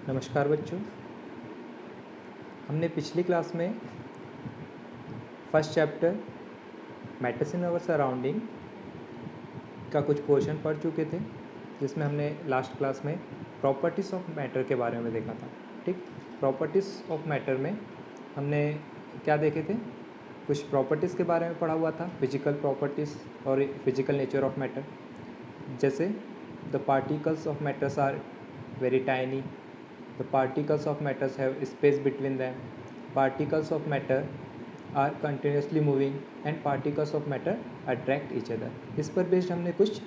नमस्कार बच्चों। हमने पिछली क्लास में first chapter matters in our surrounding का कुछ पोर्शन पढ़ चुके थे, जिसमें हमने लास्ट क्लास में प्रॉपर्टीज़ ऑफ मैटर के बारे में देखा था। ठीक, प्रॉपर्टीज़ ऑफ मैटर में हमने क्या देखे थे? कुछ प्रॉपर्टीज़ के बारे में पढ़ा हुआ था, फिजिकल प्रॉपर्टीज़ और फिजिकल नेचर ऑफ मैटर। जैसे the particles of matters are very tiny, the particles of matters have space between them, particles of matter are continuously moving and particles of matter attract each other। इस पर based हमने कुछ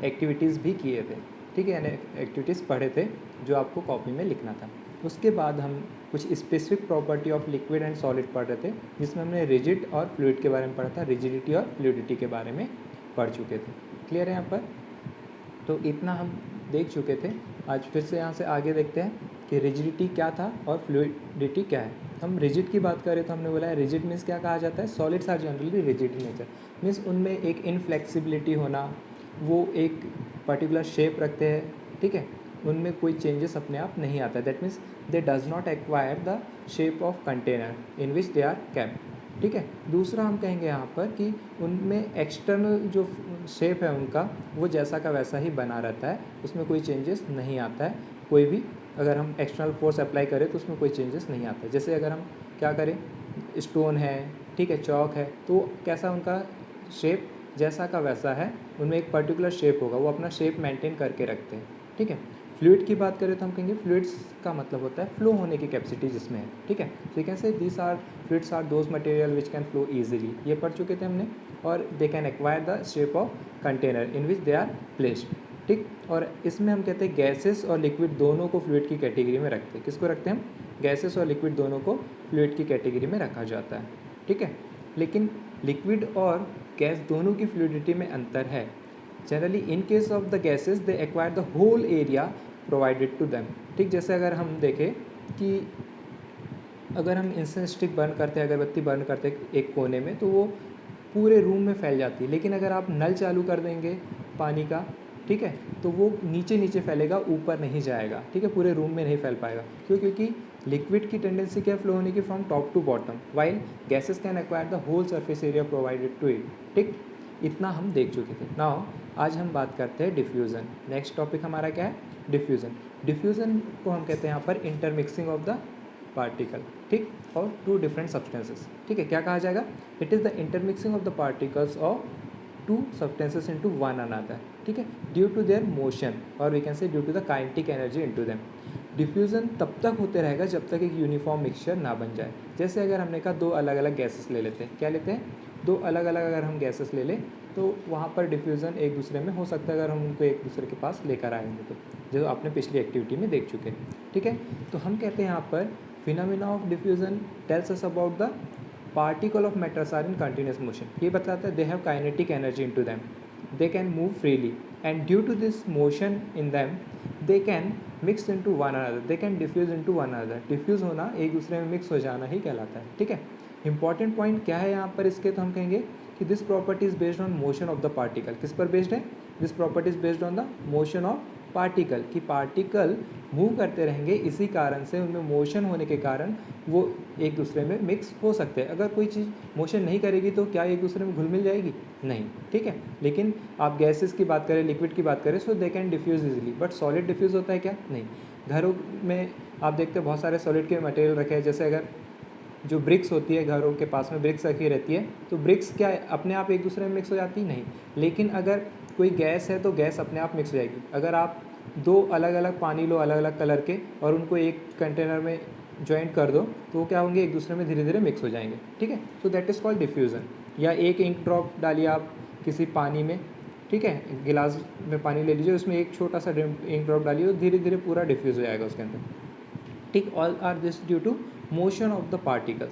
activities भी किए थे। ठीक है, यानी एक्टिविटीज़ पढ़े थे जो आपको कॉपी में लिखना था। उसके बाद हम कुछ specific property of liquid and solid पढ़ रहे थे, जिसमें हमने रिजिड और फ्लूइड के बारे में पढ़ा था, रिजिडिटी और फ्लूइडिटी के बारे में पढ़ चुके थे। क्लियर है यहाँ पर? तो इतना हम देख चुके थे। आज फिर से यहाँ से आगे देखते हैं कि रिजिडिटी क्या था और फ्लूइडिटी क्या है। हम रिजिड की बात करें तो हमने बोला है रिजिड मीन्स क्या कहा जाता है? Solids are generally rigid in nature, means उनमें एक इनफ्लेक्सिबिलिटी होना, वो एक पर्टिकुलर शेप रखते हैं। ठीक है, उनमें कोई चेंजेस अपने आप नहीं आता। That means they does not acquire the shape of container in which they are kept. ठीक है, दूसरा हम कहेंगे यहाँ पर कि उनमें एक्सटर्नल जो शेप है उनका, वो जैसा का वैसा ही बना रहता है, उसमें कोई चेंजेस नहीं आता है। कोई भी अगर हम एक्सटर्नल फोर्स अप्लाई करें तो उसमें कोई चेंजेस नहीं आता है। जैसे अगर हम क्या करें, स्टोन है, ठीक है, चौक है, तो कैसा उनका शेप जैसा का वैसा है, उनमें एक पर्टिकुलर शेप होगा, वो अपना शेप मेंटेन करके रखते हैं। ठीक है, फ्लूइड की बात करें तो हम कहेंगे फ्लूइड्स का मतलब होता है फ्लो होने की कैपेसिटी जिसमें है। ठीक है, तो कैसे this are fluids are those material which can flow easily, ये पढ़ चुके थे हमने। और they can acquire the shape of container in which they are placed. ठीक, और इसमें हम कहते हैं गैसेस और लिक्विड दोनों को फ्लूइड की कैटेगरी में रखते हैं। किसको रखते हैं हम? गैसेस और लिक्विड दोनों को फ्लूइड की कैटेगरी में रखा जाता है। ठीक है, लेकिन लिक्विड और गैस दोनों की फ्लूइडिटी में अंतर है। Generally in case of the gases they acquire the whole area provided to them. ठीक, जैसे अगर हम देखें कि अगर हम इंसेंस स्टिक बर्न करते हैं, अगरबत्ती बर्न करते हैं एक कोने में, तो वो पूरे रूम में फैल जाती है। लेकिन अगर आप नल चालू कर देंगे पानी का, ठीक है, तो वो नीचे नीचे फैलेगा, ऊपर नहीं जाएगा। ठीक है, पूरे रूम में नहीं फैल पाएगा। क्यों? क्योंकि लिक्विड की टेंडेंसी क्या फ्लो होने की from top to bottom, while gases can acquire the whole surface area provided to it. ठीक, इतना हम देख चुके थे। नाउ आज हम बात करते हैं डिफ्यूज़न। नेक्स्ट टॉपिक हमारा क्या है? डिफ्यूज़न। डिफ्यूज़न को हम कहते हैं यहाँ पर इंटरमिक्सिंग ऑफ द पार्टिकल। ठीक, और टू डिफरेंट सब्सटेंसेस। ठीक है, क्या कहा जाएगा? It is the intermixing of the particles of two substances into one another. ठीक है, ड्यू टू देयर मोशन, और we can say due to the kinetic energy into them. Diffusion तब तक होते रहेगा जब तक एक यूनिफॉर्म मिक्सचर ना बन जाए। जैसे अगर हमने कहा दो अलग अलग गैसेस ले लेते हैं, क्या लेते हैं? दो अलग अलग अगर हम गैसेस ले लें तो वहाँ पर डिफ्यूज़न एक दूसरे में हो सकता है, अगर हम उनको एक दूसरे के पास लेकर आएंगे तो, जो आपने पिछली एक्टिविटी में देख चुके हैं। ठीक है, तो हम कहते हैं यहाँ पर phenomena of diffusion tells us about the particle of matters are in continuous motion. ये बताता है they have kinetic energy into them, they can move freely, and due to this motion in them they can mix into one another, they can diffuse into one another। diffuse होना, एक दूसरे में mix हो जाना ही कहलाता है। ठीक है, इंपॉर्टेंट पॉइंट क्या है यहाँ पर इसके? तो हम कहेंगे कि this property is based on motion of the particle. किस पर बेस्ड है? This property is based on the motion of particle, कि पार्टिकल मूव करते रहेंगे, इसी कारण से उनमें मोशन होने के कारण वो एक दूसरे में मिक्स हो सकते हैं। अगर कोई चीज़ मोशन नहीं करेगी तो क्या एक दूसरे में घुल मिल जाएगी? नहीं। ठीक है, लेकिन आप गैसेस की बात करें, लिक्विड की बात करें, so they can diffuse easily, but solid diffuse होता है क्या? नहीं। घरों में आप देखते हैं बहुत सारे सॉलिड के मटेरियल रखे हैं। जैसे अगर जो ब्रिक्स होती है, घरों के पास में ब्रिक्स रखी रहती है, तो ब्रिक्स क्या अपने आप एक दूसरे में मिक्स हो जाती? नहीं। लेकिन अगर कोई गैस है तो गैस अपने आप मिक्स हो जाएगी। अगर आप दो अलग अलग पानी लो, अलग अलग कलर के, और उनको एक कंटेनर में ज्वाइंट कर दो, तो वो क्या होंगे? एक दूसरे में धीरे धीरे मिक्स हो जाएंगे। ठीक है, so that is called diffusion. या एक इंक ड्रॉप डालिए आप किसी पानी में, ठीक है, गिलास में पानी ले लीजिए, उसमें एक छोटा सा इंक ड्रॉप डालिए, और धीरे धीरे पूरा डिफ्यूज़ हो जाएगा उसके अंदर। ठीक, all are this due to motion of the particles,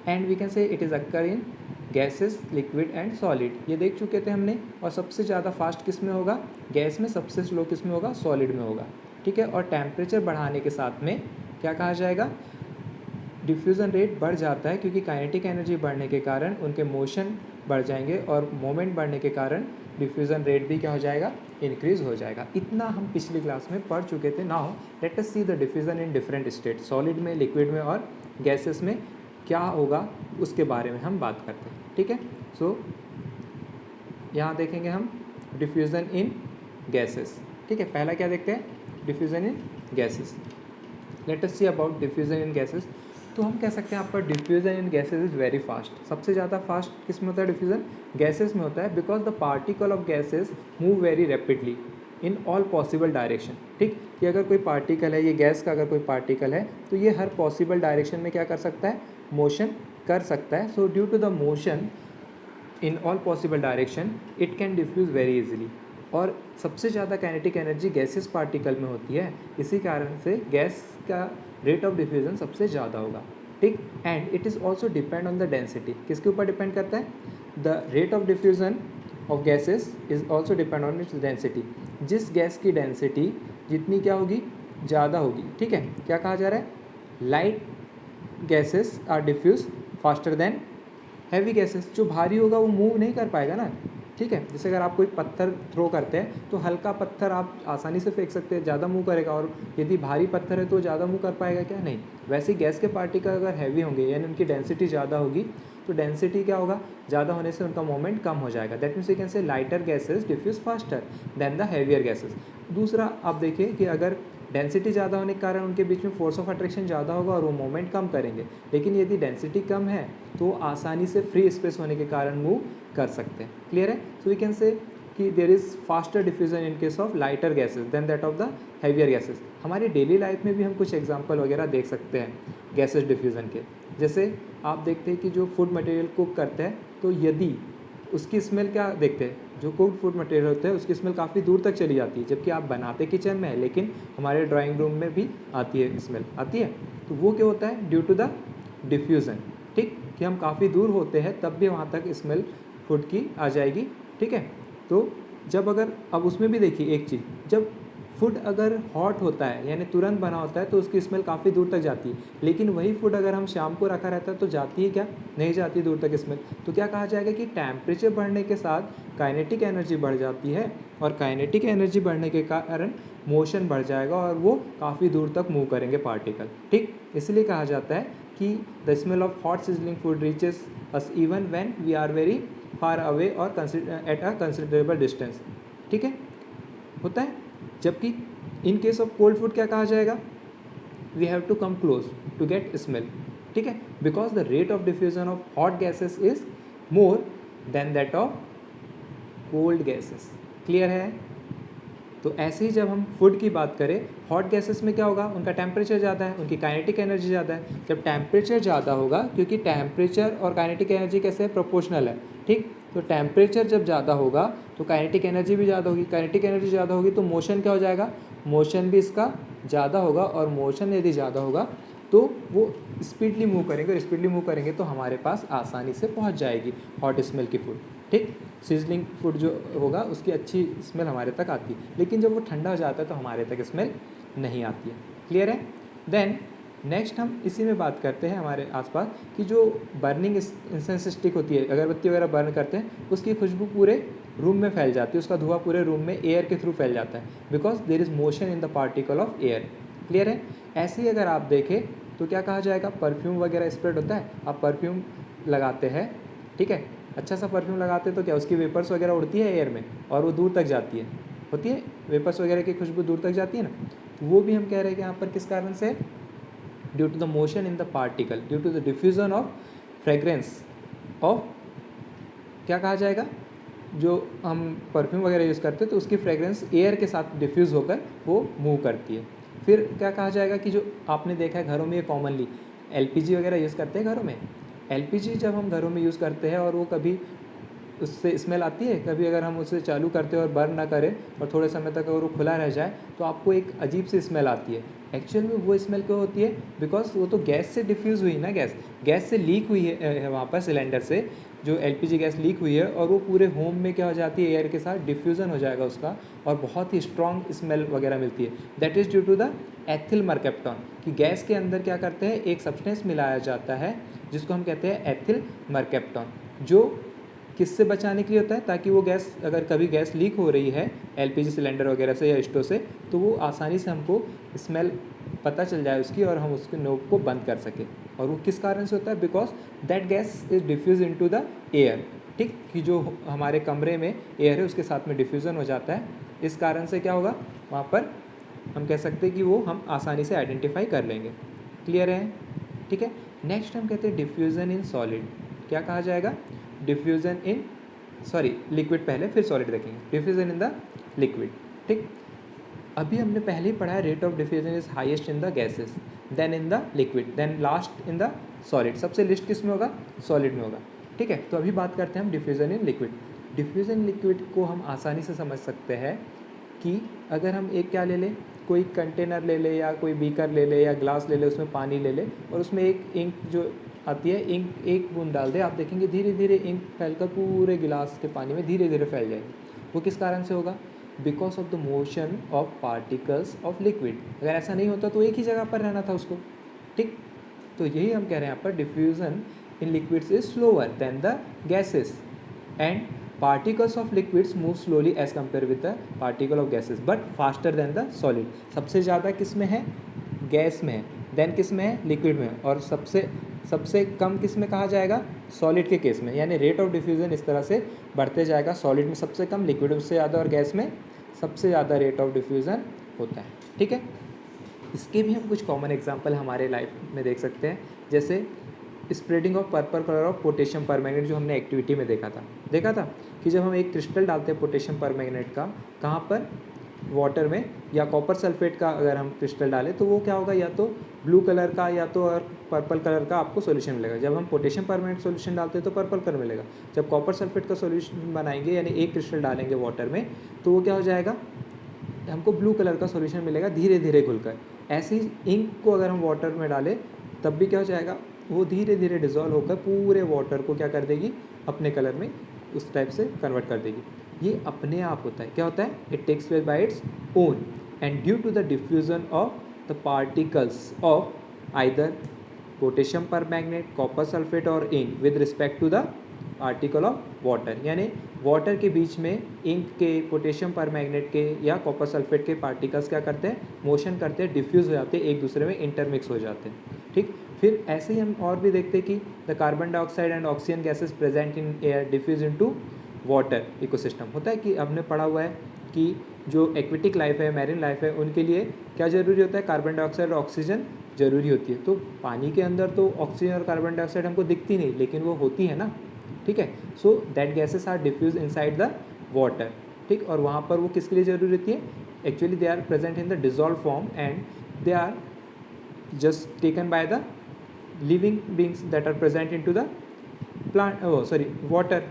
and we can say it is occur in gases, liquid and solid. ये देख चुके थे हमने। और सबसे ज़्यादा फास्ट किस में होगा? गैस में। सबसे स्लो किस में होगा? सॉलिड में होगा। ठीक है, और टेम्परेचर बढ़ाने के साथ में क्या कहा जाएगा? डिफ्यूज़न रेट बढ़ जाता है, क्योंकि काइनेटिक एनर्जी बढ़ने के कारण उनके मोशन बढ़ जाएंगे और मोमेंट बढ़ने के कारण डिफ्यूज़न रेट भी क्या हो जाएगा, इंक्रीज हो जाएगा। इतना हम पिछली क्लास में पढ़ चुके थे। Now let us see the diffusion in different state, solid में, लिक्विड में और गैसेस में क्या होगा उसके बारे में हम बात करते हैं। ठीक है, सो यहाँ देखेंगे हम डिफ्यूज़न इन गैसेस। ठीक है, पहला क्या देखते हैं, diffusion in gases. Late us see about diffusion in gases. तो हम कह सकते हैं आपका diffusion in gases is very fast. सबसे ज़्यादा फास्ट किस में होता है डिफ्यूज़न, गैसेस में होता है, because the particle of gases move very rapidly in all possible direction. ठीक, कि अगर कोई पार्टिकल है, ये गैस का अगर कोई पार्टिकल है तो ये हर पॉसिबल डायरेक्शन में क्या कर सकता है, मोशन कर सकता है। So due to the motion in all possible direction it can diffuse very easily. और सबसे ज़्यादा काइनेटिक एनर्जी गैसेस पार्टिकल में होती है, इसी कारण से गैस का रेट ऑफ डिफ्यूज़न सबसे ज़्यादा होगा। ठीक, and it is also depend on the density. किसके ऊपर डिपेंड करता है, the rate of diffusion of gases is also depend on its density. जिस गैस की डेंसिटी जितनी क्या होगी, ज़्यादा होगी। ठीक है, क्या कहा जा रहा है, light gases are diffuse faster than heavy gases. जो भारी होगा वो मूव नहीं कर पाएगा ना। ठीक है, जैसे अगर आप कोई पत्थर थ्रो करते हैं तो हल्का पत्थर आप आसानी से फेंक सकते हैं, ज़्यादा मूव करेगा, और यदि भारी पत्थर है तो ज़्यादा मूव कर पाएगा क्या, नहीं। वैसे ही गैस के पार्टिकल अगर हैवी होंगे यानी उनकी डेंसिटी ज़्यादा होगी तो डेंसिटी क्या होगा, ज़्यादा होने से उनका मोमेंट कम हो जाएगा। That means you can say lighter gases diffuse faster than the heavier gases. दूसरा आप देखिए कि अगर डेंसिटी ज़्यादा होने के कारण उनके बीच में फोर्स ऑफ अट्रैक्शन ज़्यादा होगा और वो मोमेंट कम करेंगे, लेकिन यदि डेंसिटी कम है तो आसानी से फ्री स्पेस होने के कारण मूव कर सकते हैं। क्लियर है, सो वी कैन से कि there is faster diffusion in case of lighter gases than that of the heavier gases. हमारी डेली लाइफ में भी हम कुछ एग्जांपल वगैरह देख सकते हैं गैसेस डिफ्यूज़न के। जैसे आप देखते हैं कि जो फूड मटेरियल कुक करते हैं तो यदि उसकी स्मेल क्या देखते हैं, जो कुक्ड फूड मटेरियल होता है उसकी स्मेल काफ़ी दूर तक चली जाती है, जबकि आप बनाते किचन में है लेकिन हमारे ड्राइंग रूम में भी आती है, स्मेल आती है। तो वो क्या होता है, ड्यू टू द डिफ्यूज़न। ठीक, कि हम काफ़ी दूर होते हैं तब भी वहाँ तक स्मेल फूड की आ जाएगी। ठीक है, तो जब अगर अब उसमें भी देखिए एक चीज़, जब फूड अगर हॉट होता है यानी तुरंत बना होता है तो उसकी स्मेल काफ़ी दूर तक जाती है, लेकिन वही फूड अगर हम शाम को रखा रहता है तो जाती है क्या, नहीं जाती दूर तक स्मेल। तो क्या कहा जाएगा कि टेम्परेचर बढ़ने के साथ काइनेटिक एनर्जी बढ़ जाती है, और काइनेटिक एनर्जी बढ़ने के कारण मोशन बढ़ जाएगा और वो काफ़ी दूर तक मूव करेंगे पार्टिकल। ठीक, इसलिए कहा जाता है कि the smell of hot sizzling food reaches us even when we are very far away और एट अ कंसिडरेबल डिस्टेंस। ठीक है, होता है। जबकि in case of cold food क्या कहा जाएगा, we have to come close to get smell. ठीक है, because the rate of diffusion of hot gases is more than that of cold gases. Clear है, तो ऐसे ही जब हम फूड की बात करें, हॉट गैसेस में क्या होगा, उनका टेम्परेचर ज़्यादा है, उनकी काइनेटिक एनर्जी ज़्यादा है। जब टेम्परेचर ज़्यादा होगा, क्योंकि टेम्परेचर और काइनेटिक एनर्जी कैसे है, प्रोपोर्शनल है। ठीक, तो टेम्परेचर जब ज़्यादा होगा तो काइनेटिक एनर्जी भी ज़्यादा होगी, काइनेटिक एनर्जी ज़्यादा होगी तो मोशन क्या हो जाएगा, मोशन भी इसका ज़्यादा होगा, और मोशन यदि ज़्यादा होगा तो वो स्पीडली मूव करेंगे, और स्पीडली मूव करेंगे तो हमारे पास आसानी से पहुंच जाएगी हॉट स्मेल की फूड। ठीक, सीजलिंग फूड जो होगा उसकी अच्छी स्मेल हमारे तक आती है, लेकिन जब वो ठंडा हो जाता है तो हमारे तक स्मेल नहीं आती है। क्लियर है, देन नेक्स्ट हम इसी में बात करते हैं हमारे आसपास कि जो बर्निंग इंसेंस स्टिक होती है, अगरबत्ती वगैरह बर्न करते हैं, उसकी खुशबू पूरे रूम में फैल जाती है, उसका धुआं पूरे रूम में एयर के थ्रू फैल जाता है, because there is motion in the particle of air. Clear है, ऐसे ही अगर आप देखें तो क्या कहा जाएगा, परफ्यूम वगैरह स्प्रेड होता है, आप परफ्यूम लगाते हैं, ठीक है, अच्छा सा परफ्यूम लगाते हैं तो क्या उसकी वेपर्स वगैरह उड़ती है एयर में और वो दूर तक जाती है, होती है वेपर्स वगैरह की खुशबू दूर तक जाती है ना। तो वो भी हम कह रहे हैं कि यहाँ पर किस कारण से, due to the motion in the particle, due to the diffusion of fragrance of, क्या कहा जाएगा, जो हम परफ्यूम वगैरह यूज़ करते हैं तो उसकी फ्रेग्रेंस एयर के साथ डिफ्यूज़ होकर वो मूव करती है। फिर क्या कहा जाएगा कि जो आपने देखा है घरों में ये कॉमनली एलपीजी वगैरह यूज़ करते हैं घरों में, एलपीजी जब हम घरों में यूज़ करते हैं और वो कभी उससे स्मेल आती है, कभी अगर हम उसे चालू करते हैं और बर्न ना करें और थोड़े समय तक अगर वो खुला रह जाए तो आपको एक अजीब सी स्मेल आती है। एक्चुअल में वो स्मेल क्यों होती है, बिकॉज वो तो गैस से डिफ्यूज़ हुई ना, गैस से लीक हुई है वहाँ पर सिलेंडर से जो एलपीजी गैस लीक हुई है, और वो पूरे होम में क्या हो जाती है, एयर के साथ डिफ्यूज़न हो जाएगा उसका, और बहुत ही स्ट्रॉन्ग स्मेल वगैरह मिलती है। That is due to the ethyl mercaptan, कि गैस के अंदर क्या करते हैं, एक सब्सटेंस मिलाया जाता है जिसको हम कहते हैं एथिल मर्केप्टॉन, जो किससे बचाने के लिए होता है, ताकि वो गैस, अगर कभी गैस लीक हो रही है एलपीजी सिलेंडर वगैरह से या स्टोव से, तो वो आसानी से हमको स्मेल पता चल जाए उसकी और हम उसके नोब को बंद कर सकें। और वो किस कारण से होता है, because that gas is diffuse into the air, ठीक, कि जो हमारे कमरे में एयर है उसके साथ में डिफ्यूज़न हो जाता है। इस कारण से क्या होगा, वहाँ पर हम कह सकते हैं कि वो हम आसानी से आइडेंटिफाई कर लेंगे। क्लियर है, ठीक है। नेक्स्ट हम कहते हैं डिफ्यूज़न इन सॉलिड। क्या कहा जाएगा, डिफ्यूज़न इन लिक्विड पहले, फिर सॉलिड देखेंगे। डिफ्यूज़न इन द लिक्विड, ठीक। अभी हमने पहले ही पढ़ा है rate of diffusion is highest in the gases, then in the liquid, then last in the solid. सबसे लिस्ट किस में होगा, सॉलिड में होगा, ठीक है। तो अभी बात करते हैं हम diffusion in liquid. Diffusion liquid को हम आसानी से समझ सकते हैं कि अगर हम एक क्या ले लें, कोई कंटेनर ले ले या कोई बीकर ले ले या ग्लास ले ले, उसमें पानी ले ले और उसमें एक इंक जो आती है, इंक एक बूंद डाल दे, आप देखेंगे धीरे धीरे इंक फैलकर पूरे गिलास के पानी में धीरे धीरे फैल जाएगी। वो किस कारण से होगा, because of the motion of particles of liquid. अगर ऐसा नहीं होता तो एक ही जगह पर रहना था उसको, ठीक। तो यही हम कह रहे हैं यहाँ पर, diffusion in liquids is slower than the gases and particles of liquids move slowly as compare with the particle of gases but faster than the solid. सबसे ज़्यादा किस में है, गैस में है, देन किस में है, लिक्विड में, और सबसे कम किस में कहा जाएगा, सॉलिड के केस में। यानी रेट ऑफ डिफ्यूज़न इस तरह से बढ़ते जाएगा, सॉलिड में सबसे कम, लिक्विड में सबसे ज़्यादा और गैस में सबसे ज़्यादा रेट ऑफ डिफ्यूज़न होता है, ठीक है। इसके भी हम कुछ कॉमन एग्जांपल हमारे लाइफ में देख सकते हैं, जैसे spreading of purple colour of potassium permanganate, जो हमने एक्टिविटी में देखा था कि जब हम एक क्रिस्टल डालते हैं पोटेशियम परमैंगनेट का, कहाँ पर, वाटर में, या कॉपर सल्फेट का अगर हम क्रिस्टल डालें तो वो क्या होगा, या तो ब्लू कलर का या तो और पर्पल कलर का आपको सॉल्यूशन मिलेगा। जब हम पोटेशियम परमैंगनेट सॉल्यूशन डालते हैं तो पर्पल कलर मिलेगा। जब कॉपर सल्फेट का सॉल्यूशन बनाएंगे, यानी एक क्रिस्टल डालेंगे वाटर में, तो वो क्या हो जाएगा, हमको ब्लू कलर का सॉल्यूशन मिलेगा धीरे धीरे घुलकर। ऐसे ही इंक को अगर हम वाटर में डालें तब भी क्या हो जाएगा, वो धीरे धीरे डिज़ोल्व होकर पूरे वाटर को क्या कर देगी, अपने कलर में उस टाइप से कन्वर्ट कर देगी। ये अपने आप होता है, क्या होता है, it takes place by its own and due to the diffusion of the particles of either potassium permanganate, copper sulphate और ink with respect to the particle of water. यानी वाटर के बीच में इंक के, पोटेशियम परमैंगनेट के या copper sulphate के particles क्या करते हैं, मोशन करते हैं, डिफ्यूज़ हो जाते हैं, एक दूसरे में इंटरमिक्स हो जाते हैं, ठीक। फिर ऐसे ही हम और भी देखते हैं कि the carbon dioxide and oxygen gases present in air diffuse into water ecosystem. होता है कि हमने पढ़ा हुआ है कि जो एक्वेटिक लाइफ है, मैरिन लाइफ है, उनके लिए क्या ज़रूरी होता है, कार्बन डाइऑक्साइड और ऑक्सीजन ज़रूरी होती है। तो पानी के अंदर तो ऑक्सीजन और कार्बन डाइऑक्साइड हमको दिखती नहीं, लेकिन वो होती है ना, ठीक है। So that gases are diffuse inside the water, ठीक। और वहाँ पर वो किसके लिए ज़रूरी होती है, actually they are present in the dissolve form and they are just taken by the living beings that are present in to the water,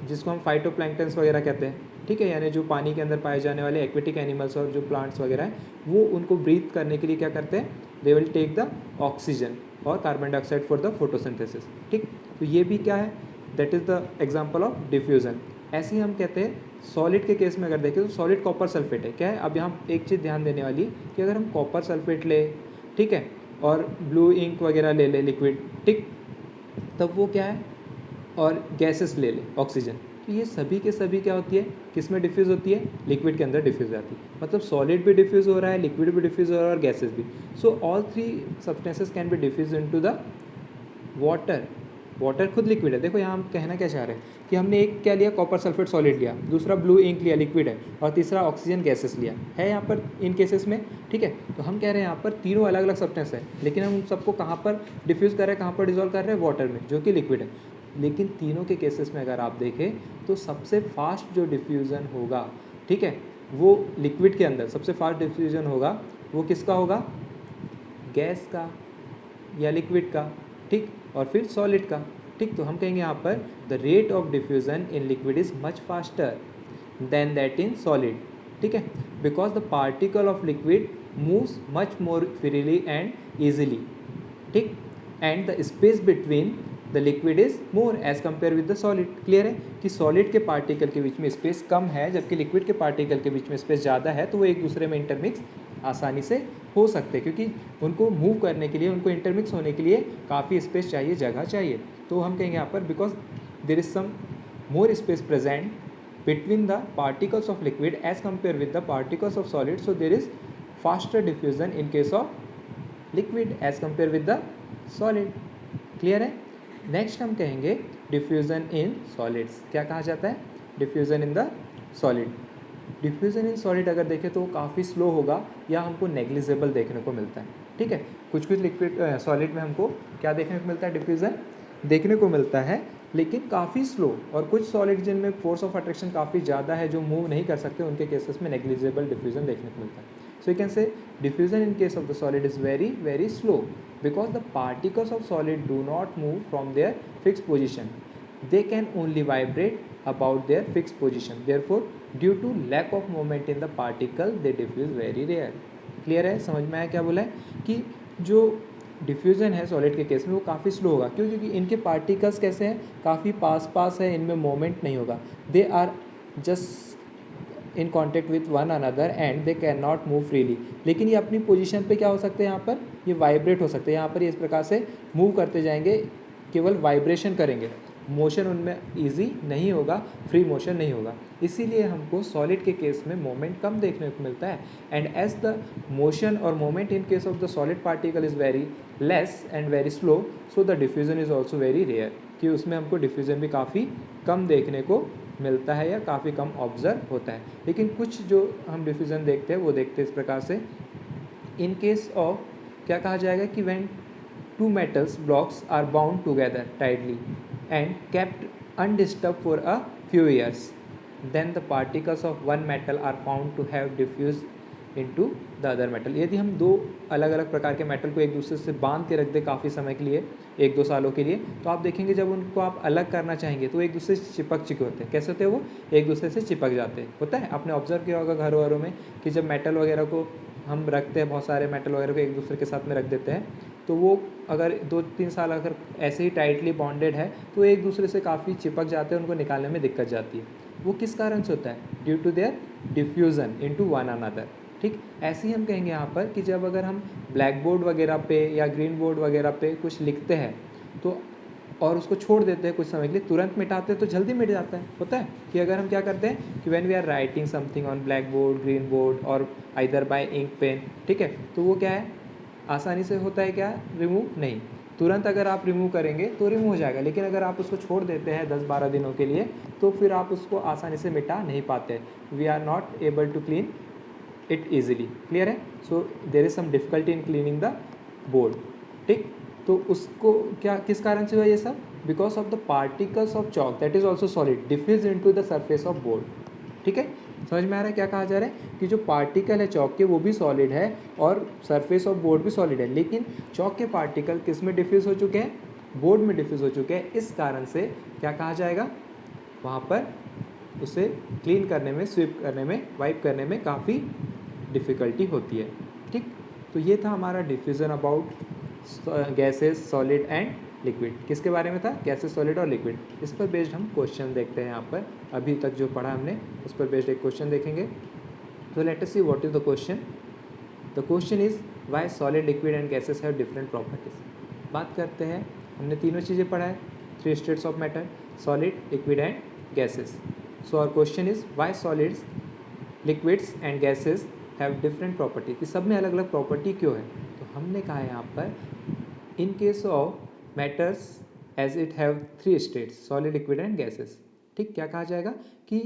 जिसको हम फाइटोप्लैंक्टन्स वगैरह कहते हैं, ठीक है। यानी जो पानी के अंदर पाए जाने वाले एक्वेटिक एनिमल्स और जो प्लांट्स वगैरह हैं, वो उनको ब्रीथ करने के लिए क्या करते हैं, they will take the oxygen और carbon dioxide for the photosynthesis, ठीक। तो ये भी क्या है, that is the example of diffusion. ऐसे ही हम कहते हैं सॉलिड के केस में अगर देखें तो सॉलिड कॉपर सल्फेट है, क्या है। अब यहाँ एक चीज़ ध्यान देने वाली कि अगर हम कॉपर सल्फेट ले, ठीक है, और ब्लू इंक वगैरह ले ले लिक्विड, ठीक, तब वो क्या है, और गैसेस ले ले ऑक्सीजन, तो ये सभी के सभी क्या होती है, किस में डिफ्यूज़ होती है, लिक्विड के अंदर डिफ्यूज़ आती है। मतलब सॉलिड भी डिफ्यूज़ हो रहा है, लिक्विड भी डिफ्यूज़ हो रहा है और गैसेस भी। So all three substances can be diffuse into the water. Water खुद लिक्विड है। देखो यहाँ हम कहना क्या चाह रहे हैं कि हमने एक क्या लिया, कॉपर सल्फेट सॉलिड लिया, दूसरा ब्लू इंक लिया, लिक्विड है, और तीसरा ऑक्सीजन गैसेस लिया है यहाँ पर इन केसेस में, ठीक है। तो हम कह रहे हैं यहाँ पर तीनों अलग अलग सब्सटेंस है, लेकिन हम सबको कहाँ पर डिफ्यूज़ कर रहे हैं, कहाँ पर डिजॉल्व कर रहे हैं, वाटर में, जो कि लिक्विड है। लेकिन तीनों के केसेस में अगर आप देखें तो सबसे फास्ट जो डिफ्यूज़न होगा, ठीक है, वो लिक्विड के अंदर सबसे फास्ट डिफ्यूज़न होगा, वो किसका होगा, गैस का या लिक्विड का, ठीक, और फिर सॉलिड का, ठीक। तो हम कहेंगे यहाँ पर the rate of diffusion in liquid is much faster than that in solid, ठीक है, because the particle of liquid moves much more freely and easily, ठीक, and the space between the liquid is more as compare with the solid. Clear है कि solid के particle के बीच में space कम है, जबकि लिक्विड के पार्टिकल के बीच में स्पेस ज़्यादा है, तो वो एक दूसरे में इंटरमिक्स आसानी से हो सकते हैं, क्योंकि उनको मूव करने के लिए, उनको इंटरमिक्स होने के लिए काफ़ी स्पेस चाहिए, जगह चाहिए। तो हम कहेंगे यहाँ पर because there is some more space present between the particles of liquid as compared with the particles of solid, so there is faster diffusion in case of liquid as compared with the solid. Clear है? Next हम कहेंगे diffusion in solids. क्या कहा जाता है? Diffusion in the solid. Diffusion in solid अगर देखें तो काफ़ी स्लो होगा या हमको नेग्लिजिबल देखने को मिलता है. ठीक है, कुछ कुछ लिक्विड सॉलिड में हमको क्या देखने को मिलता है? डिफ्यूज़न देखने को मिलता है, लेकिन काफ़ी स्लो. और कुछ सॉलिड जिनमें फोर्स ऑफ अट्रैक्शन काफ़ी ज़्यादा है, जो मूव नहीं कर सकते, उनके केसेस में नेग्लिजिबल डिफ्यूज़न देखने को मिलता है. So you can say diffusion in case of the solid is very very slow because the particles of solid do not move from their fixed position. They can only vibrate about their fixed position. Therefore, due to lack of movement in the particle, they diffuse very rare. Clear है? समझ में आया क्या बोला है? कि जो diffusion है सॉलिड के केस में वो काफ़ी स्लो होगा. क्यों? क्योंकि इनके पार्टिकल्स कैसे हैं? काफ़ी पास पास है, इनमें मोमेंट नहीं होगा. They are just in contact with one another and they can not move freely. लेकिन ये अपनी पोजीशन पे क्या हो सकते हैं? यहाँ पर ये वाइब्रेट हो सकते हैं. यहाँ पर ये इस प्रकार से मूव करते जाएंगे, केवल वाइब्रेशन करेंगे, मोशन उनमें इजी नहीं होगा, फ्री मोशन नहीं होगा. इसीलिए हमको सॉलिड के केस में मोमेंट कम देखने को मिलता है. एंड एज द मोशन और moment in case of the solid particle is very less and very slow, so the diffusion is also very rare. कि उसमें हमको डिफ्यूज़न भी काफ़ी कम देखने को मिलता है या काफ़ी कम ऑब्जर्व होता है. लेकिन कुछ जो हम डिफ्यूज़न देखते हैं वो देखते हैं इस प्रकार से. इन केस ऑफ क्या कहा जाएगा कि when two metals blocks are bound together tightly and kept undisturbed for a few years, then the particles of one metal are found to have diffused into the other metal. यदि हम दो अलग अलग प्रकार के मेटल को एक दूसरे से बांध के रख दें काफ़ी समय के लिए, एक दो सालों के लिए, तो आप देखेंगे जब उनको आप अलग करना चाहेंगे तो एक दूसरे से चिपक चुके होते हैं. कैसे होते हैं? वो एक दूसरे से चिपक जाते हैं. होता है, आपने ऑब्जर्व किया होगा घरों वरों में कि जब मेटल वगैरह को हम रखते हैं, बहुत सारे मेटल वगैरह को एक दूसरे के साथ में रख देते हैं, तो वो अगर 2-3 साल अगर ऐसे ही टाइटली बॉन्डेड है तो एक दूसरे से काफ़ी चिपक जाते हैं, उनको निकालने में दिक्कत जाती है. वो किस कारण से होता है? Due to their diffusion into one another. ठीक, ऐसे ही हम कहेंगे यहाँ पर कि जब अगर हम ब्लैक बोर्ड वगैरह पे या ग्रीन बोर्ड वगैरह पे कुछ लिखते हैं तो और उसको छोड़ देते हैं कुछ समय के लिए, तुरंत मिटाते हैं तो जल्दी मिट जाता है. होता है कि अगर हम क्या करते हैं कि when we are writing something on black board, green board और आइदर बाय इंक पेन, ठीक है, तो वो क्या है, आसानी से होता है क्या? रिमूव नहीं. तुरंत अगर आप रिमूव करेंगे तो रिमूव हो जाएगा, लेकिन अगर आप उसको छोड़ देते हैं 10-12 दिनों के लिए तो फिर आप उसको आसानी से मिटा नहीं पाते. We are not able to clean it easily. Clear है? So there is some difficulty in cleaning the board. ठीक, तो उसको क्या किस कारण से हुआ ये सब? Because of the particles of chalk that is also solid diffuse into the surface of board. ठीक है, समझ में आ रहा है क्या कहा जा रहा है? कि जो पार्टिकल है चॉक के वो भी सॉलिड है और सरफेस ऑफ बोर्ड भी सॉलिड है, लेकिन चॉक के पार्टिकल किस में डिफ्यूज हो चुके हैं? बोर्ड में डिफ्यूज हो चुके हैं. इस कारण से क्या कहा जाएगा? वहाँ पर उसे क्लीन करने में, स्वीप करने में, वाइप करने में काफ़ी डिफ़िकल्टी होती है. ठीक, तो ये था हमारा diffusion about gases, solid and liquid. किसके बारे में था? गैसेस, सॉलिड और लिक्विड. इस पर बेस्ड हम क्वेश्चन देखते हैं. यहाँ पर अभी तक जो पढ़ा हमने उस पर बेस्ड एक क्वेश्चन देखेंगे. तो let us see what is the question. The question is why solid, liquid and gases have different properties. बात करते हैं, हमने तीनों चीज़ें पढ़ा है, 3 states of matter, solid, liquid and gases. So our question is why solids, liquids and gases have different property. कि सब में अलग अलग प्रॉपर्टी क्यों है? तो हमने कहा है यहाँ पर in case of matters as it have 3 states, solid, liquid and gases. ठीक, क्या कहा जाएगा कि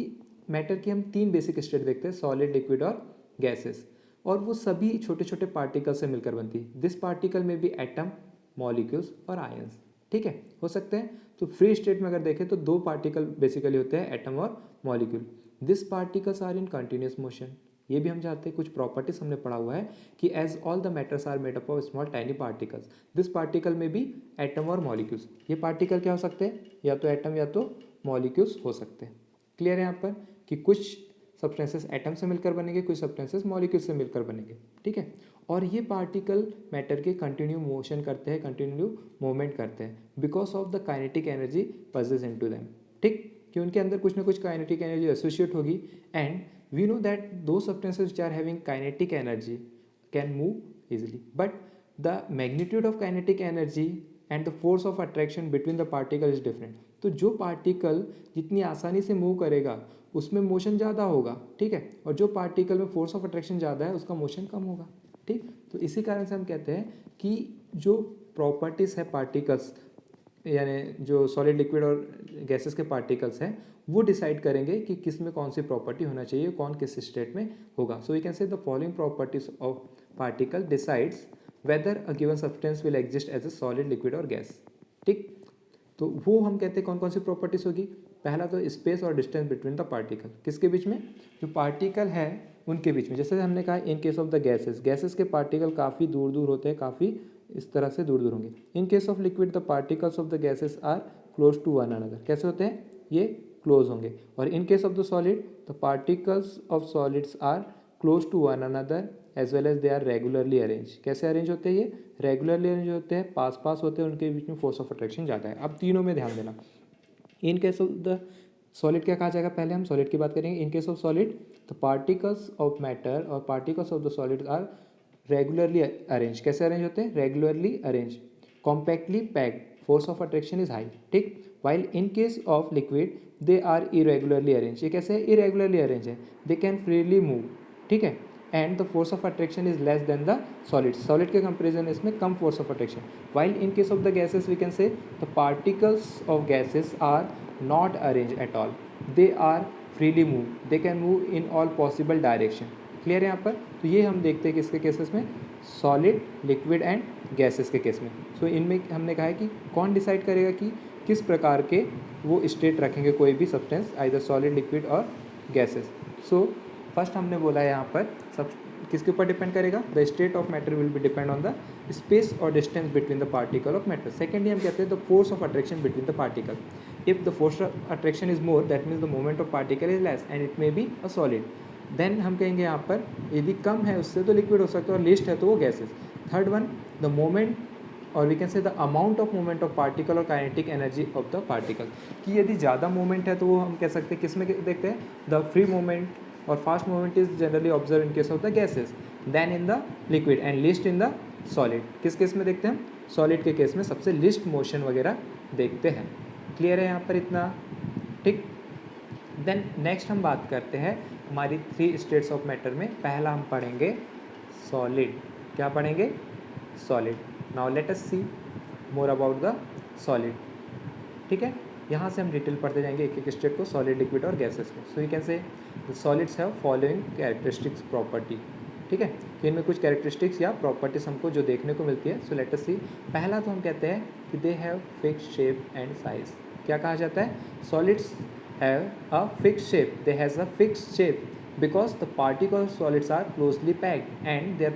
मैटर की हम 3 बेसिक स्टेट देखते हैं, सॉलिड, लिक्विड और गैसेस, और वो सभी छोटे छोटे पार्टिकल से मिलकर बनती है. दिस पार्टिकल में भी एटम, मॉलिक्यूल्स और आयंस. ठीक है, हो सकते हैं. तो फ्री स्टेट में अगर देखें तो 2 पार्टिकल बेसिकली होते हैं, एटम और molecule. This particles are in continuous motion. ये भी हम जानते हैं, कुछ प्रॉपर्टीज हमने पढ़ा हुआ है कि as all the matters are made up of small tiny particles, this particle में भी एटम और मॉलिक्यूल्स. ये पार्टिकल क्या हो सकते हैं? या तो एटम या तो मॉलिक्यूल्स हो सकते हैं. क्लियर है यहाँ पर कि कुछ सब्सटेंसेस एटम से मिलकर बनेंगे, कुछ सब्सटेंसेस मॉलिक्यूल से मिलकर बनेंगे. ठीक है, और ये पार्टिकल मैटर के कंटिन्यू मोशन करते हैं, कंटिन्यू मूवमेंट करते हैं because of the kinetic energy possess into them. ठीक, कि उनके अंदर कुछ ना कुछ काइनेटिक एनर्जी एसोसिएट होगी. And we know that those substances which are having kinetic energy can move easily, but the magnitude of kinetic energy and the force of attraction between the particle is different. तो जो particle जितनी आसानी से move करेगा उसमें motion ज़्यादा होगा, ठीक है, और जो पार्टिकल में फोर्स ऑफ अट्रैक्शन ज़्यादा है उसका मोशन कम होगा, ठीक। तो इसी कारण से हम कहते हैं कि जो प्रॉपर्टीज़ है पार्टिकल्स, यानी जो सॉलिड लिक्विड और गैसेस के पार्टिकल्स हैं, वो डिसाइड करेंगे कि किस में कौन सी प्रॉपर्टी होना चाहिए, कौन किस स्टेट में होगा। So we can say the following properties of particle decides whether a given substance will exist as a solid liquid और गैस, ठीक। तो वो हम कहते हैं कौन कौन सी प्रॉपर्टीज होगी। पहला तो स्पेस और डिस्टेंस बिटवीन द पार्टिकल, किसके बीच में, जो पार्टिकल है उनके बीच में। जैसे हमने कहा इन case of the gases, gases के पार्टिकल काफ़ी दूर दूर होते हैं, काफ़ी इस तरह से दूर दूर होंगे। In case of liquid the particles of the gases are close to one another, कैसे होते हैं, ये क्लोज होंगे। और in case of the solid the particles of solids are close to one another as well as they are regularly arrange. कैसे arrange होते हैं, ये रेगुलरली अरेंज होते हैं, पास पास होते हैं, उनके बीच में फोर्स ऑफ अट्रैक्शन ज़्यादा है। अब तीनों में ध्यान देना। In case of the solid क्या कहा जाएगा, पहले हम सॉलिड की बात करेंगे। In case of solid the particles of matter और particles of the solid are regularly arrange. कैसे अरेंज होते हैं, regularly arrange, compactly packed, force of attraction is high, ठीक। While in case of liquid they are irregularly arrange. ये कैसे है, irregularly arrange है, they can freely move, ठीक है, and the force of attraction is less than the solid. Solid के comparison इसमें कम force of attraction. While in case of the gases we can say the particles of gases are not arrange at all, they are freely move, they can move in all possible direction. Clear है यहाँ पर। तो ये हम देखते हैं किसके cases में, सॉलिड, लिक्विड एंड गैसेस के केस में। सो इनमें हमने कहा है कि कौन डिसाइड करेगा कि किस प्रकार के वो स्टेट रखेंगे कोई भी सब्सटेंस, आइदर सॉलिड, लिक्विड और गैसेस। सो फर्स्ट हमने बोला है यहाँ पर सब किसके ऊपर डिपेंड करेगा, the state of matter will be depend on the space और distance between the particle of matter. Secondly हम कहते हैं the force of attraction between the particle. If the force of attraction is more that means the moment of particle is less and it may be a solid. Then हम कहेंगे यहाँ पर यदि कम है उससे तो लिक्विड हो सकता है और लिस्ट है तो वो gases. Third one the moment और we can say the amount of movement of particle और kinetic energy of the particle, कि यदि ज़्यादा मूवमेंट है तो वो हम कह सकते हैं किस में देखते हैं, द फ्री मूवमेंट और fast movement is generally observe in case of the gases then in the liquid and least in the solid. किस केस में देखते हैं, सॉलिड के केस में सबसे लिस्ट मोशन वगैरह देखते हैं। क्लियर है यहाँ पर इतना, ठीक। देन नेक्स्ट हम बात करते हैं हमारी 3 स्टेट्स ऑफ मैटर में। पहला हम पढ़ेंगे सॉलिड, क्या पढ़ेंगे, solid. Now let us see more about the solid, ठीक है। यहाँ से हम डिटेल पढ़ते जाएंगे एक एक स्टेट को, सॉलिड, लिक्विड और गैसेस को। So you can say the solids have following characteristics property, ठीक है। तो इनमें कुछ कैरेक्टरिस्टिक्स या प्रॉपर्टीज हमको जो देखने को मिलती है। सो लेट अस सी। पहला तो हम कहते हैं कि दे have fix shape and size. क्या कहा जाता है, solids have a fixed shape, they has a fixed shape because the particles of solids are closely packed and their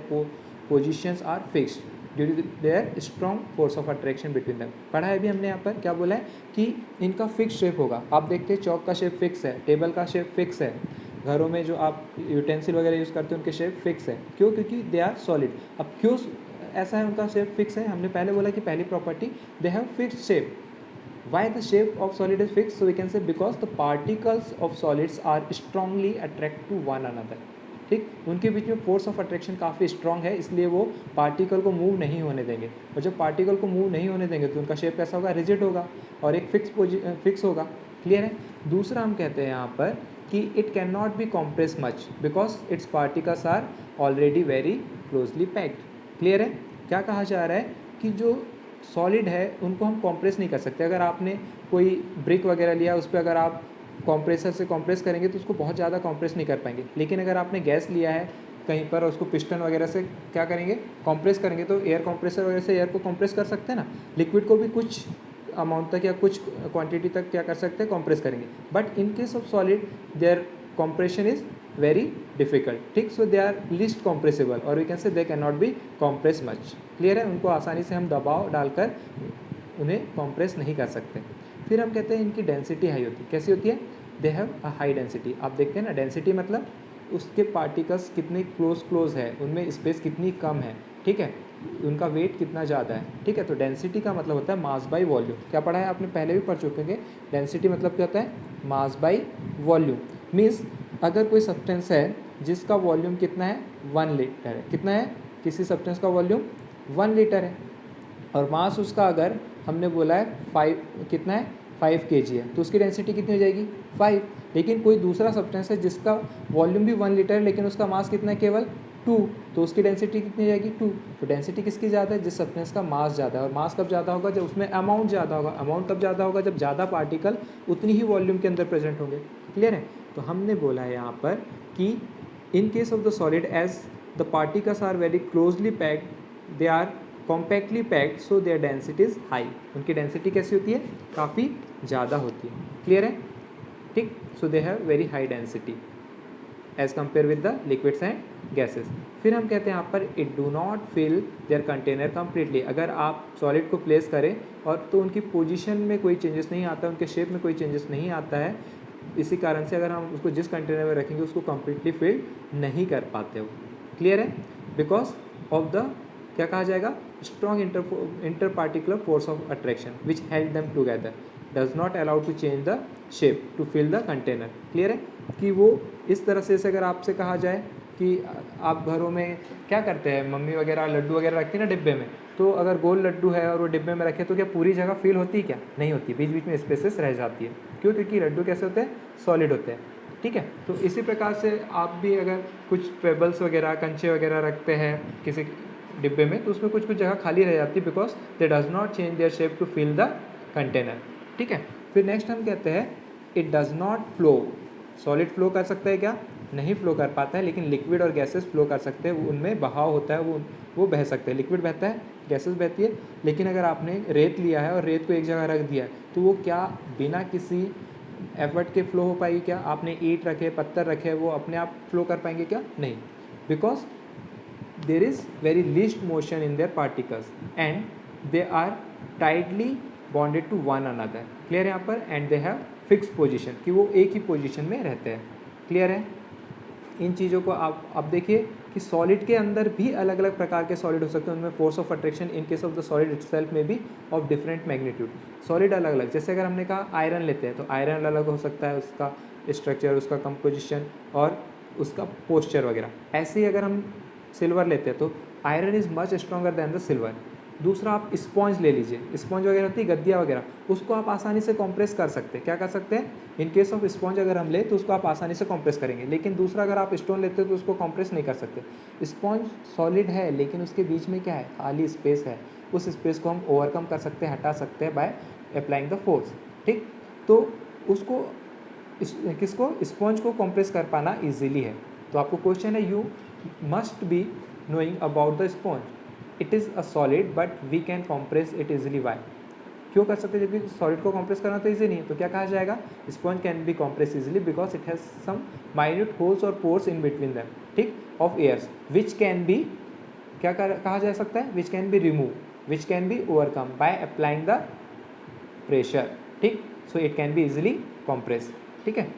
positions are fixed due to their strong force of attraction between them। पढ़ा है भी हमने यहाँ पर, क्या बोला है कि इनका फिक्स शेप होगा। आप देखते हैं चौक का शेप फिक्स है, टेबल का शेप फिक्स है, घरों में जो आप यूटेंसिल वगैरह यूज़ करते हैं उनके शेप फिक्स है। क्यों, क्योंकि दे आर सॉलिड। अब क्यों ऐसा है उनका शेप फिक्स है, हमने पहले बोला कि पहली property they have fixed shape. Why the shape of solid is fixed? So we can say because the particles of solids are strongly attract to one another, ठीक। उनके बीच में फोर्स ऑफ अट्रैक्शन काफ़ी स्ट्रॉन्ग है, इसलिए वो particle को move नहीं होने देंगे। और जब पार्टिकल को मूव नहीं होने देंगे तो उनका शेप कैसा होगा, रिजिड होगा और एक फिक्स होगा। क्लियर है। दूसरा हम कहते हैं यहाँ पर कि it can not be compress much because its particles are already very closely packed. Clear है। क्या कहा जा रहा है कि जो सॉलिड है उनको हम कॉम्प्रेस नहीं कर सकते। अगर आपने कोई ब्रिक वगैरह लिया उस पर अगर आप कॉम्प्रेसर से कॉम्प्रेस करेंगे तो उसको बहुत ज़्यादा कॉम्प्रेस नहीं कर पाएंगे। लेकिन अगर आपने गैस लिया है कहीं पर और उसको पिस्टन वगैरह से क्या करेंगे, कॉम्प्रेस करेंगे, तो एयर कॉम्प्रेसर वगैरह से एयर को कॉम्प्रेस कर सकते हैं ना। लिक्विड को भी कुछ अमाउंट तक या कुछ क्वांटिटी तक क्या कर सकते हैं, कॉम्प्रेस करेंगे। But in case of solid there compression is very difficult, ठीक। So they are least compressible और we can say they can not be compress much. Clear है। उनको आसानी से हम दबाव डालकर उन्हें कॉम्प्रेस नहीं कर सकते। फिर हम कहते हैं इनकी डेंसिटी हाई होती है। कैसी होती है, they have a high density. आप देखते हैं ना, डेंसिटी मतलब उसके पार्टिकल्स कितने क्लोज है, उनमें स्पेस कितनी कम है, ठीक है, उनका वेट कितना ज़्यादा है, ठीक है। तो डेंसिटी का मतलब होता है मास बाई वॉल्यूम। क्या पढ़ा है आपने, पहले भी पढ़ चुके हैं। डेंसिटी मतलब क्या होता है, मास बाई वॉल्यूम। मीन्स अगर कोई सब्सटेंस है जिसका वॉल्यूम कितना है, 1 लीटर है, कितना है, किसी सब्सटेंस का वॉल्यूम 1 लीटर है और मास उसका अगर हमने बोला है 5 कितना है 5 kg है, तो उसकी डेंसिटी कितनी हो जाएगी 5। लेकिन कोई दूसरा सब्सटेंस है जिसका वॉल्यूम भी 1 लीटर है लेकिन उसका मास कितना है केवल 2, तो उसकी डेंसिटी कितनी हो जाएगी 2। तो डेंसिटी किसकी ज़्यादा है, जिस सब्सटेंस का मास ज़्यादा है। और मास कब ज़्यादा होगा, जब उसमें अमाउंट ज़्यादा होगा। अमाउंट तब ज़्यादा होगा जब ज़्यादा पार्टिकल उतनी ही वॉल्यूम के अंदर प्रेजेंट होंगे। क्लियर है। तो हमने बोला है यहाँ पर कि in case of the solid as the particles are very closely packed, they are compactly packed, so their density is high. उनकी डेंसिटी कैसी होती है, काफ़ी ज़्यादा होती है। क्लियर है, ठीक। So they have very high density as compare with the liquids and gases. फिर हम कहते हैं यहाँ पर it do not fill their container completely. अगर आप सॉलिड को प्लेस करें और तो उनकी पोजीशन में कोई चेंजेस नहीं आता, उनके शेप में कोई चेंजेस नहीं आता है, इसी कारण से अगर हम उसको जिस कंटेनर में रखेंगे उसको कम्प्लीटली फिल नहीं कर पाते हो। क्लियर है, बिकॉज ऑफ द क्या कहा जाएगा, strong inter particular force of attraction which held them together does not allow to change the shape to fill the container. Clear है कि वो इस तरह से, अगर आपसे कहा जाए कि आप घरों में क्या करते हैं, मम्मी वगैरह लड्डू वगैरह रखती है ना डिब्बे में, तो अगर गोल लड्डू है और वो डिब्बे में रखे तो क्या पूरी जगह फिल होती है, क्या नहीं होती, बीच बीच में स्पेसेस रह जाती है। क्यों, क्योंकि लड्डू कैसे होते हैं, सॉलिड होते हैं। ठीक है, तो इसी प्रकार से आप भी अगर कुछ पेबल्स वगैरह कंचे वगैरह रखते हैं किसी डिब्बे में, तो उसमें कुछ कुछ जगह खाली रह जाती है, because they does not change their shape to fill the container. ठीक है, फिर नेक्स्ट हम कहते हैं it does not flow. Solid flow कर सकता है क्या, नहीं फ्लो कर पाता है, लेकिन लिक्विड और गैसेस फ्लो कर सकते हैं, उनमें बहाव होता है, वो बह सकते हैं। लिक्विड बहता है, गैसेस बहती है। लेकिन अगर आपने रेत लिया है और रेत को एक जगह रख दिया है, तो वो क्या बिना किसी एफर्ट के फ्लो हो पाएगी क्या। आपने ईंट रखे, पत्थर रखे, वो अपने आप फ्लो कर पाएंगे क्या, नहीं, because there is very least motion in their particles and they are tightly bonded to one another. Clear है यहाँ पर, and they have fix position, कि वो एक ही पोजिशन में रहते हैं। क्लियर है, इन चीज़ों को आप देखिए कि सॉलिड के अंदर भी अलग अलग प्रकार के सॉलिड हो सकते हैं, उनमें force of attraction in case of the solid itself में भी ऑफ डिफरेंट मैग्नीट्यूड। सॉलिड अलग अलग, जैसे अगर हमने कहा आयरन लेते हैं, तो आयरन अलग हो सकता है, उसका स्ट्रक्चर, उसका कंपोजिशन और उसका पोस्चर वगैरह। ऐसे ही अगर हम सिल्वर लेते हैं, तो iron is much stronger than the silver. दूसरा आप स्पॉन्ज ले लीजिए, स्पॉन्ज वगैरह होती है, गद्दिया वगैरह, उसको आप आसानी से कंप्रेस कर सकते हैं। क्या कर सकते हैं, इन केस ऑफ स्पॉन्ज अगर हम ले तो उसको आप आसानी से कंप्रेस करेंगे। लेकिन दूसरा अगर आप स्टोन लेते हो तो उसको कंप्रेस नहीं कर सकते। स्पॉन्ज सॉलिड है लेकिन उसके बीच में क्या है, खाली स्पेस है, उस स्पेस को हम ओवरकम कर सकते हैं, हटा सकते हैं बाय अप्लाइंग द फोर्स। ठीक, तो उसको किसको, स्पॉन्ज को कंप्रेस कर पाना ईजिली है। तो आपको क्वेश्चन है, you must be knowing about the sponge. It is a solid but we can compress it easily. Why? क्यों कर सकते हैं, जबकि सॉलिड को कंप्रेस करना तो इजी नहीं है। तो क्या कहा जाएगा, sponge can be compress easily because it has some minute holes और पोर्स इन बिटवीन दैम, ठीक, of airs which can be, क्या कहा जा सकता है, which can be remove, which can be overcome by applying the pressure. ठीक, so it can be easily compress. ठीक है,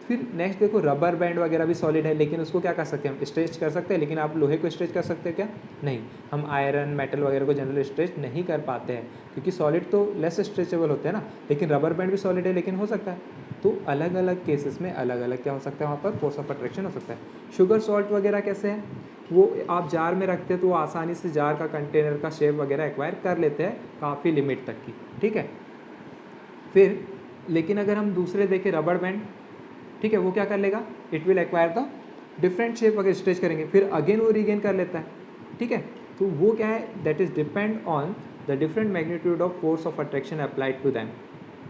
फिर नेक्स्ट देखो, रबर बैंड वगैरह भी सॉलिड है, लेकिन उसको क्या कर सकते हैं, हम स्ट्रेच कर सकते हैं। लेकिन आप लोहे को स्ट्रेच कर सकते हैं क्या, नहीं। हम आयरन मेटल वगैरह को जनरली स्ट्रेच नहीं कर पाते हैं, क्योंकि सॉलिड तो लेस स्ट्रेचेबल होते हैं ना। लेकिन रबर बैंड भी सॉलिड है, लेकिन हो सकता है। तो अलग अलग केसेस में अलग अलग क्या हो सकता है, वहाँ पर फोर्स ऑफ अट्रैक्शन हो सकता है। शुगर सॉल्ट वगैरह कैसे हैं, वो आप जार में रखते हैं तो वो आसानी से जार का कंटेनर का शेप वगैरह एक्वायर कर लेते हैं काफ़ी लिमिट तक की। ठीक है, फिर लेकिन अगर हम दूसरे देखें, रबर बैंड, ठीक है, वो क्या कर लेगा, it will acquire the different shape अगर स्ट्रेच करेंगे, फिर अगेन वो रीगेन कर लेता है। ठीक है, तो वो क्या है, that is depend on the different magnitude of force of attraction applied to them.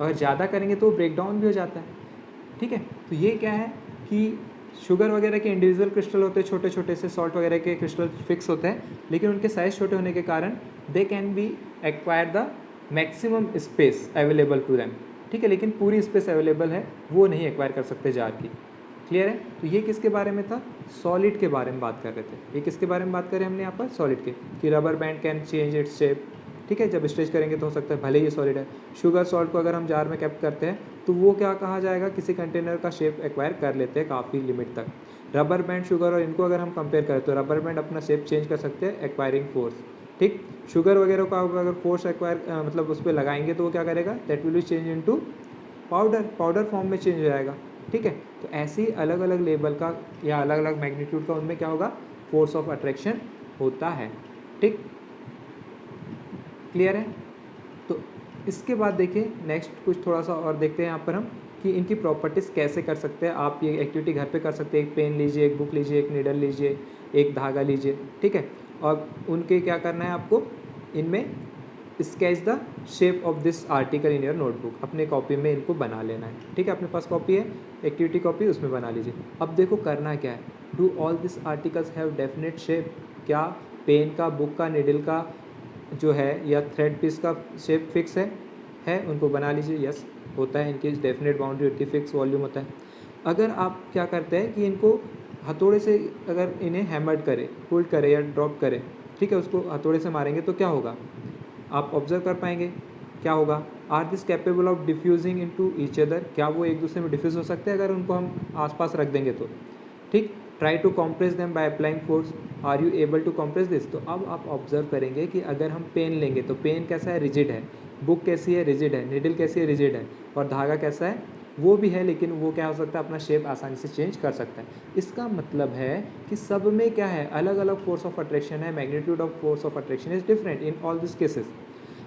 अगर ज़्यादा करेंगे तो ब्रेक डाउन भी हो जाता है। ठीक है, तो ये क्या है कि शुगर वगैरह के इंडिविजुअल क्रिस्टल होते हैं, छोटे छोटे से, सॉल्ट वगैरह के क्रिस्टल फिक्स होते हैं, लेकिन उनके साइज छोटे होने के कारण they can be acquire the maximum space available to them. ठीक है, लेकिन पूरी स्पेस अवेलेबल है वो नहीं एक्वायर कर सकते जार की। क्लियर है, तो ये किसके बारे में था, सॉलिड के बारे में बात कर रहे थे। ये किसके बारे में बात करें हमने यहाँ पर, सॉलिड के, कि rubber band can change its shape. ठीक है, जब स्ट्रेच करेंगे तो हो सकता है भले ये सॉलिड है। शुगर सॉल्ट को अगर हम जार में कैप्ट करते हैं तो वो क्या कहा जाएगा, किसी कंटेनर का शेप एक्वायर कर लेते हैं काफ़ी लिमिट तक। रबर बैंड, शुगर और इनको अगर हम कंपेयर करें तो रबर बैंड अपना शेप चेंज कर सकते हैं एक्वायरिंग फोर्स। ठीक, शुगर वगैरह का अगर फोर्स एक्वायर मतलब उस पर लगाएंगे तो वो क्या करेगा, that will be change into powder form में चेंज हो जाएगा। ठीक है, तो ऐसे ही अलग अलग लेवल का या अलग अलग मैग्नीट्यूड का उनमें क्या होगा, फोर्स ऑफ अट्रैक्शन होता है। ठीक, क्लियर है। तो इसके बाद देखिए नेक्स्ट कुछ थोड़ा सा और देखते हैं यहाँ पर हम कि इनकी प्रॉपर्टीज़ कैसे कर सकते हैं। आप ये एक्टिविटी घर पे कर सकते हैं। एक पेन लीजिए, एक बुक लीजिए, एक नीडल लीजिए, एक धागा लीजिए, ठीक है। और उनके क्या करना है आपको, इनमें sketch the shape of this article in your notebook, अपने कॉपी में इनको बना लेना है, ठीक है। अपने पास कॉपी है, एक्टिविटी कॉपी, उसमें बना लीजिए। अब देखो करना क्या है, do all this articles have definite shape, क्या पेन का, बुक का, नीडल का जो है या थ्रेड पीस का शेप फिक्स है उनको बना लीजिए। यस होता है, इनकी डेफिनेट बाउंड्री होती है, फिक्स वॉल्यूम होता है। अगर आप क्या करते हैं कि इनको हथौड़े से अगर इन्हें हैमर्ड करें, पुल्ड करें या ड्रॉप करें, ठीक है, उसको हथौड़े से मारेंगे तो क्या होगा, आप ऑब्जर्व कर पाएंगे क्या होगा। Are this capable of diffusing into each other, क्या वो एक दूसरे में डिफ्यूज़ हो सकते हैं अगर उनको हम आसपास रख देंगे तो, ठीक। Try to compress them by applying force, are you able to compress this. तो अब आप ऑब्जर्व करेंगे कि अगर हम पेन लेंगे तो पेन कैसा है, रिजिड है, बुक कैसी है, रिजिड है, नीडल कैसी है, रिजिड है, और धागा कैसा है, वो भी है, लेकिन वो क्या हो सकता है, अपना शेप आसानी से चेंज कर सकता है। इसका मतलब है कि सब में क्या है, अलग अलग फोर्स ऑफ अट्रैक्शन है, magnitude of force of attraction is different in all this cases.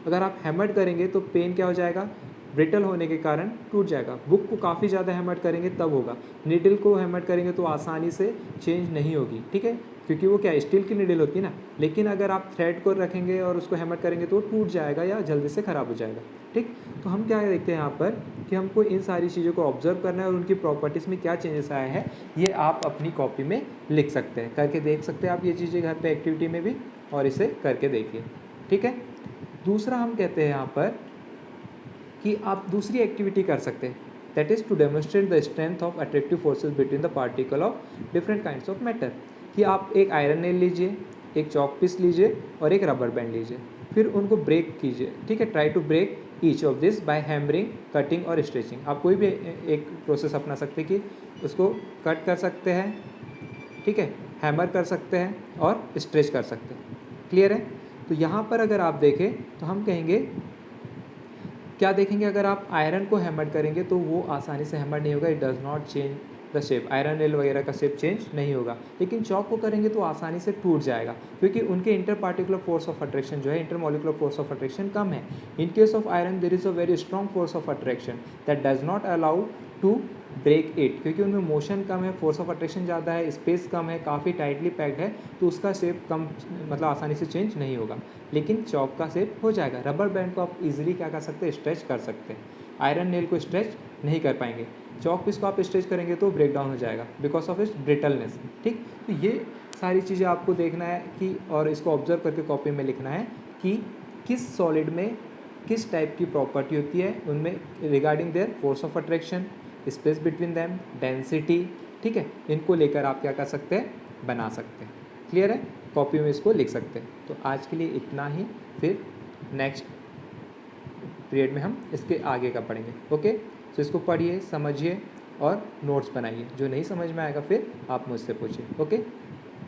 अगर आप हैमर्ड करेंगे तो पेन क्या हो जाएगा, ब्रिटल होने के कारण टूट जाएगा। बुक को काफ़ी ज़्यादा हैमर्ड करेंगे तब होगा। नीडल को हैमर्ड करेंगे तो आसानी से चेंज नहीं होगी, ठीक है, क्योंकि वो क्या स्टील की नीडल होती है ना। लेकिन अगर आप थ्रेड को रखेंगे और उसको हैमर करेंगे तो वो टूट जाएगा या जल्दी से ख़राब हो जाएगा, ठीक। तो हम क्या देखते हैं यहाँ पर कि हमको इन सारी चीज़ों को ऑब्जर्व करना है और उनकी प्रॉपर्टीज़ में क्या चेंजेस आए हैं ये आप अपनी कॉपी में लिख सकते हैं, करके देख सकते हैं आप ये चीज़ें घर पर एक्टिविटी में भी, और इसे करके देखिए, ठीक है। दूसरा हम कहते हैं यहाँ पर कि आप दूसरी एक्टिविटी कर सकते हैं, that is to demonstrate the strength of attractive forces between the particle of different kinds of matter. कि आप एक आयरन नेल लीजिए, एक चॉक पीस लीजिए और एक रबर बैंड लीजिए, फिर उनको ब्रेक कीजिए, ठीक है। Try to break each of this by hammering, cutting और स्ट्रेचिंग। आप कोई भी एक प्रोसेस अपना सकते हैं कि उसको कट कर सकते हैं, ठीक है, हैमर कर सकते हैं और स्ट्रेच कर सकते हैं, क्लियर है। तो यहाँ पर अगर आप देखें तो हम कहेंगे क्या देखेंगे, अगर आप आयरन को हैमर करेंगे तो वो आसानी से हैमर नहीं होगा, it does not change the shape, iron nail वगैरह का शेप चेंज नहीं होगा। लेकिन चॉक को करेंगे तो आसानी से टूट जाएगा, क्योंकि उनके inter particular force of attraction जो है, intermolecular force of attraction कम है। In case of iron there is a very strong force of attraction that does not allow to break it, क्योंकि उनमें मोशन कम है, फोर्स ऑफ अट्रैक्शन ज़्यादा है, space कम है, काफ़ी टाइटली पैक्ड है, तो उसका शेप कम मतलब आसानी से चेंज नहीं होगा। लेकिन चॉक का शेप हो जाएगा। रबर बैंड को आप इजीली क्या कर सकते हैं, स्ट्रेच कर सकते हैं। आयरन नेल को स्ट्रेच नहीं कर पाएंगे। चॉक पीस को आप स्ट्रेच करेंगे तो ब्रेक डाउन हो जाएगा बिकॉज ऑफ इट्स ब्रिटलनेस, ठीक। तो ये सारी चीज़ें आपको देखना है कि, और इसको ऑब्जर्व करके कॉपी में लिखना है कि किस सॉलिड में किस टाइप की प्रॉपर्टी होती है, उनमें regarding their force of attraction, space between them, density, ठीक है। इनको लेकर आप क्या कर सकते हैं, बना सकते हैं, क्लियर है। कॉपी में इसको लिख सकते हैं। तो आज के लिए इतना ही, फिर नेक्स्ट पीरियड में हम इसके आगे का पढ़ेंगे, ओके। तो इसको पढ़िए, समझिए और नोट्स बनाइए। जो नहीं समझ में आएगा फिर आप मुझसे पूछिए, ओके।